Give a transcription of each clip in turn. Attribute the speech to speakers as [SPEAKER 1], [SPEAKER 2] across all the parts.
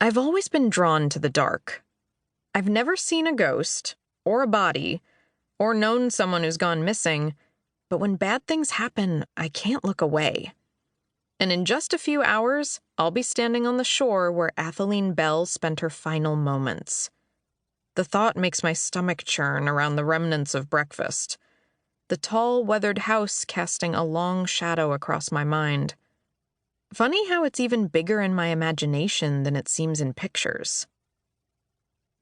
[SPEAKER 1] I've always been drawn to the dark. I've never seen a ghost, or a body, or known someone who's gone missing, but when bad things happen, I can't look away. And in just a few hours, I'll be standing on the shore where Atheleen Bell spent her final moments. The thought makes my stomach churn around the remnants of breakfast, the tall, weathered house casting a long shadow across my mind. Funny how it's even bigger in my imagination than it seems in pictures.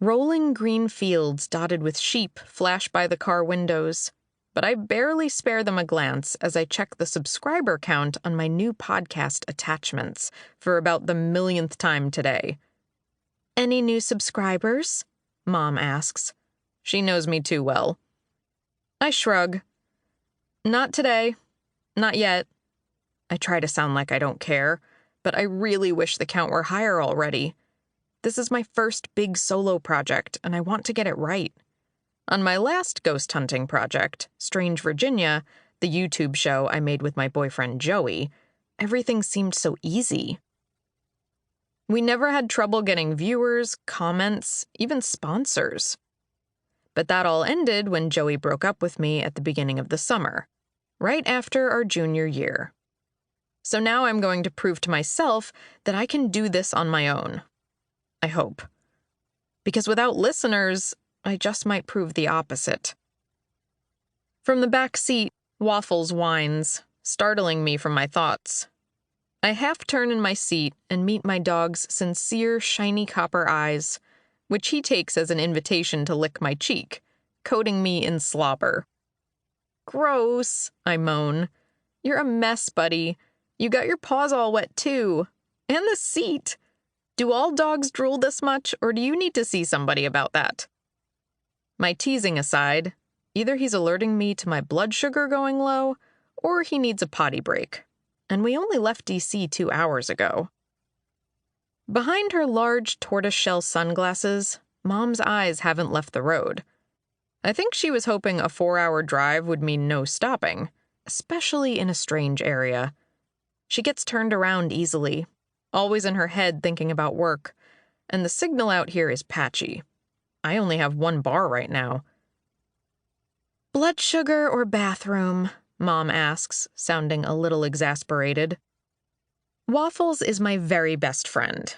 [SPEAKER 1] Rolling green fields dotted with sheep flash by the car windows, but I barely spare them a glance as I check the subscriber count on my new podcast attachments for about the millionth time today. "Any new subscribers?" Mom asks. She knows me too well. I shrug. Not today. Not yet. I try to sound like I don't care, but I really wish the count were higher already. This is my first big solo project, and I want to get it right. On my last ghost hunting project, Strange Virginia, the YouTube show I made with my boyfriend Joey, everything seemed so easy. We never had trouble getting viewers, comments, even sponsors. But that all ended when Joey broke up with me at the beginning of the summer, right after our junior year. So now I'm going to prove to myself that I can do this on my own. I hope. Because without listeners, I just might prove the opposite. From the back seat, Waffles whines, startling me from my thoughts. I half turn in my seat and meet my dog's sincere, shiny copper eyes, which he takes as an invitation to lick my cheek, coating me in slobber. "Gross," I moan. "You're a mess, buddy. You got your paws all wet, too. And the seat. Do all dogs drool this much, or do you need to see somebody about that?" My teasing aside, either he's alerting me to my blood sugar going low, or he needs a potty break. And we only left DC 2 hours ago. Behind her large tortoiseshell sunglasses, Mom's eyes haven't left the road. I think she was hoping a 4-hour drive would mean no stopping, especially in a strange area. She gets turned around easily, always in her head thinking about work, and the signal out here is patchy. I only have 1 bar right now. "Blood sugar or bathroom?" Mom asks, sounding a little exasperated. Waffles is my very best friend,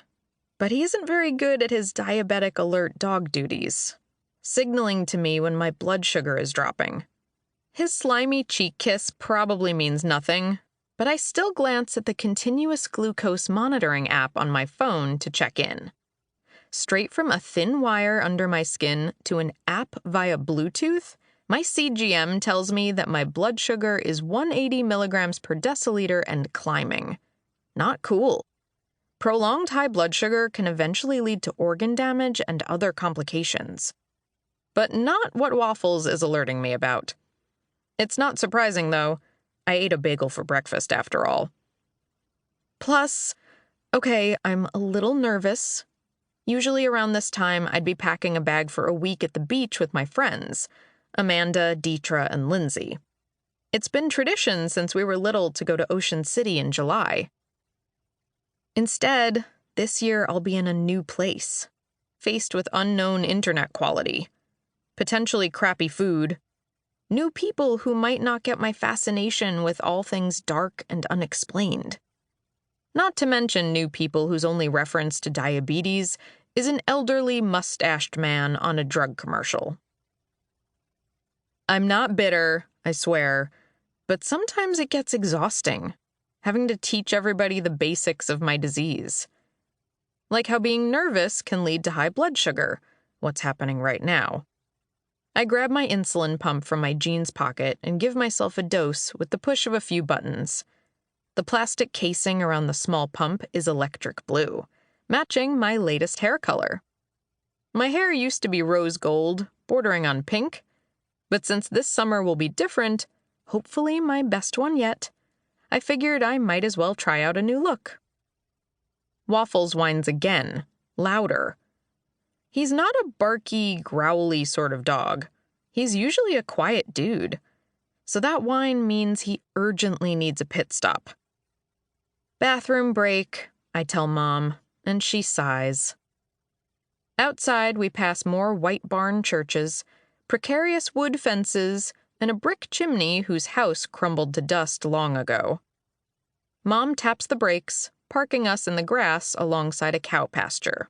[SPEAKER 1] but he isn't very good at his diabetic alert dog duties, signaling to me when my blood sugar is dropping. His slimy cheek kiss probably means nothing, but I still glance at the continuous glucose monitoring app on my phone to check in. Straight from a thin wire under my skin to an app via Bluetooth, my CGM tells me that my blood sugar is 180 milligrams per deciliter and climbing. Not cool. Prolonged high blood sugar can eventually lead to organ damage and other complications. But not what Waffles is alerting me about. It's not surprising, though. I ate a bagel for breakfast, after all. Plus, okay, I'm a little nervous. Usually around this time, I'd be packing a bag for a week at the beach with my friends, Amanda, Deetra, and Lindsay. It's been tradition since we were little to go to Ocean City in July. Instead, this year I'll be in a new place, faced with unknown internet quality, potentially crappy food, new people who might not get my fascination with all things dark and unexplained. Not to mention new people whose only reference to diabetes is an elderly mustached man on a drug commercial. I'm not bitter, I swear, but sometimes it gets exhausting, having to teach everybody the basics of my disease. Like how being nervous can lead to high blood sugar, what's happening right now. I grab my insulin pump from my jeans pocket and give myself a dose with the push of a few buttons. The plastic casing around the small pump is electric blue, matching my latest hair color. My hair used to be rose gold, bordering on pink, but since this summer will be different, hopefully my best one yet, I figured I might as well try out a new look. Waffles whines again, louder. He's not a barky, growly sort of dog. He's usually a quiet dude. So that whine means he urgently needs a pit stop. "Bathroom break," I tell Mom, and she sighs. Outside, we pass more white barn churches, precarious wood fences, and a brick chimney whose house crumbled to dust long ago. Mom taps the brakes, parking us in the grass alongside a cow pasture.